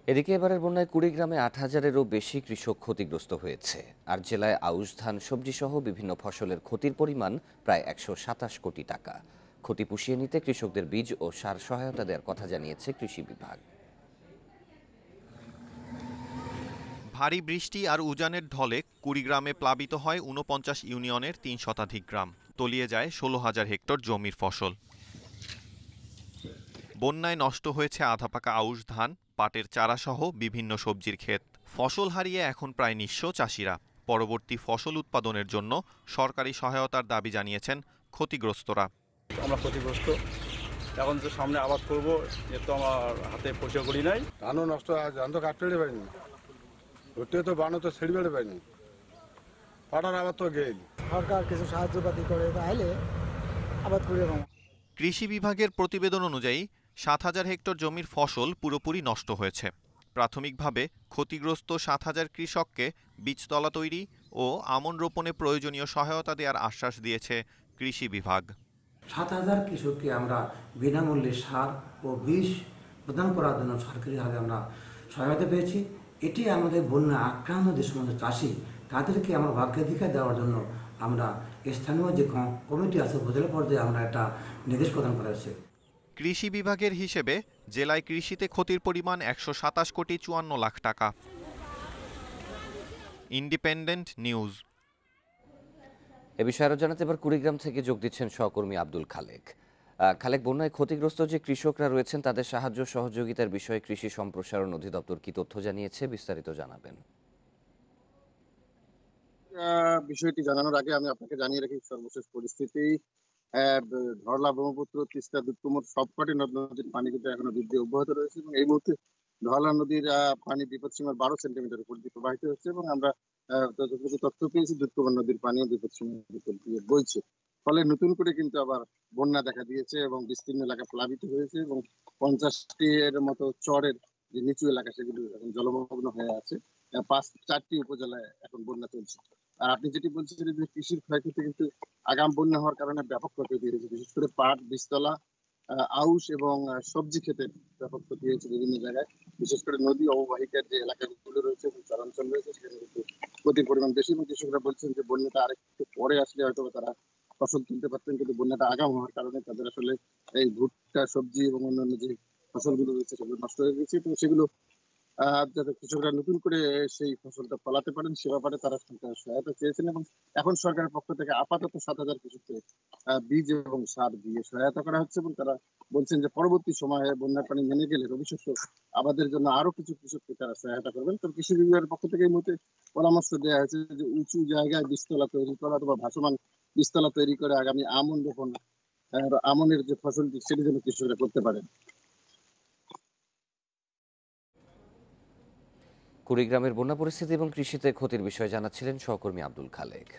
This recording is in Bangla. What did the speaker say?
এদিকে এবারের বন্যায় কুড়িগ্রামে ৮,০০০-এরও বেশি কৃষক ক্ষতিগ্রস্ত হয়েছে। আর জেলায় আউশ ধান, সবজি সহ বিভিন্ন ফসলের ক্ষতির পরিমাণ প্রায় ১২৭ কোটি টাকা। ক্ষতি পুষিয়ে নিতে কৃষকদের বীজ ও সার সহায়তা দেওয়ার কথা জানিয়েছে কৃষি বিভাগ। ভারী বৃষ্টি আর উজানের ঢলে কুড়িগ্রামে প্লাবিত হয় ৪৯ ইউনিয়নের ৩ শতাধিক গ্রাম। তলিয়ে যায় ১৬,০০০ হেক্টর জমির ফসল। বন্যায় নষ্ট হয়েছে আধাপাকা আউশ ধান, পাটের চারাসহ বিভিন্ন সবজির ক্ষেত। ফসল হারিয়ে এখন প্রায় নিঃস্ব চাষিরা। পরবর্তী ফসল উৎপাদনের জন্য সরকারি সহায়তার দাবি জানিয়েছেন ক্ষতিগ্রস্তরা। আমরা ক্ষতিগ্রস্ত, এখন তো সামনে আবাদ করবো, এ তো আমার হাতে পয়সা করি নাই। ধানও নষ্ট, ধান তো কাটতে পারিনি, ওতে তো বানো তো ছেড়ে বেড়ে পারিনি, পাটার আবাদ তো গেল। সরকার কিছু সাহায্য পাতি করে তাহলে আবাদ করে। কৃষি বিভাগের প্রতিবেদন অনুযায়ী ৭,০০০ হেক্টর জমির ফসল পুরোপুরি নষ্ট হয়েছে। প্রাথমিকভাবে ক্ষতিগ্রস্ত ৭,০০০ কৃষককে বীজতলা তৈরি ও আমন রোপণে প্রয়োজনীয় সহায়তা দেওয়ার আশ্বাস দিয়েছে কৃষি বিভাগ। ৭,০০০ কৃষককে আমরা বিনামূল্যে সার ও বীজ প্রদান করার জন্য সরকারিভাবে আমরা সহায়তা পেয়েছি। এটি আমাদের বন্যা আক্রান্ত যে সমস্ত চাষি, তাদেরকে আমরা অগ্রাধিকার দেওয়ার জন্য আমরা স্থানীয় যে কমিটি আছে উপজেলা পর্যায়ে আমরা একটা নির্দেশ প্রদান করা হয়েছে। কৃষি বিভাগের হিসেবে জেলায় কৃষিতে ক্ষতির পরিমাণ ১২৭ কোটি ৫৪ লাখ টাকা। Independent news. এ বিষয়ে আরো জানাতে এবার কুড়িগ্রাম থেকে যোগ দিচ্ছেন সহকর্মী আব্দুল খালেক। খালেক, বন্যায় ক্ষতিগ্রস্ত যে কৃষকরা রয়েছেন তাদের সাহায্য সহযোগিতার বিষয়ে কৃষি সম্প্রসারণ অধিদপ্তর কি তথ্য জানিয়েছে, বিস্তারিত জানাবেন। বিষয়টি জানানোর আগে আমি আপনাকে জানিয়ে রাখি সর্বশেষ পরিস্থিতি। ধরলা, ব্রহ্মপুত্র, তিস্তা, দুধকুমার সবকটি নদ নদীর পানি কিন্তু এখনো বৃদ্ধি অব্যাহত রয়েছে এবং এই মুহূর্তে ধরলা নদীর পানি বিপদসীমার ১২ সেন্টিমিটার উপর দিয়ে প্রবাহিত হচ্ছে এবং আমরা যতটুকু তথ্য পেয়েছি দুধকুমার নদীর পানিও বিপদসীমার উপর দিয়ে বইছে। ফলে নতুন করে কিন্তু আবার বন্যা দেখা দিয়েছে এবং বিস্তীর্ণ এলাকা প্লাবিত হয়েছে এবং ৫০টি এর মতো চরের যে নিচু এলাকা সেগুলো এখন জলমগ্ন হয়ে আছে। ৪টি উপজেলায় এখন বন্যা চলছে। আর আপনি যেটি বলছিলেন যে কৃষির ক্ষয়ক্ষতি কিন্তু আগাম বন্যা হওয়ার কারণে ব্যাপক ক্ষতি হয়েছে, বিশেষ করে পাট, বীজতলা, আউশ এবং সবজি ক্ষেতের ব্যাপক ক্ষতি হয়েছে বিভিন্ন জায়গায়। বিশেষ করে নদী অববাহিকার যে এলাকাগুলো রয়েছে এবং চরাঞ্চল রয়েছে সেখানে কিন্তু ক্ষতির পরিমাণ বেশি এবং কৃষকরা বলছেন যে বন্যাটা আরেকটু পরে আসলে হয়তো তারা ফসল তুলতে পারতেন, কিন্তু বন্যাটা আগাম হওয়ার কারণে তাদের আসলে এই ভুট্টা, সবজি এবং অন্যান্য যে ফসলগুলো রয়েছে সেগুলো নষ্ট হয়ে গেছে এবং সেগুলো যাতে কৃষকরা নতুন করে সেই ফসলটা ফলাতে পারেন সে ব্যাপারে তারা সহায়তা চেয়েছেন এবং এখন সরকারের পক্ষ থেকে আপাতত ৭,০০০ কৃষককে বীজ এবং সার দিয়ে সহায়তা করা হচ্ছে এবং তারা বলছেন যে পরবর্তী সময়ে বন্যার পানি নেমে গেলে রবি শস্য আবাদের জন্য আরো কিছু কৃষককে তারা সহায়তা করবেন। তো কৃষি বিভাগের পক্ষ থেকে এই মুহূর্তে পরামর্শ দেওয়া হয়েছে যে উঁচু জায়গায় বীজতলা তৈরি করা অথবা ভাসমান বীজতলা তৈরি করে আগামী আমন রোপণ, আমনের যে ফসলটি সেটি যেন কৃষকরা করতে পারেন। কুড়িগ্রামের বন্যা পরিস্থিতি এবং কৃষিতে ক্ষতির বিষয়ে জানাচ্ছিলেন সহকর্মী আব্দুল খালেক।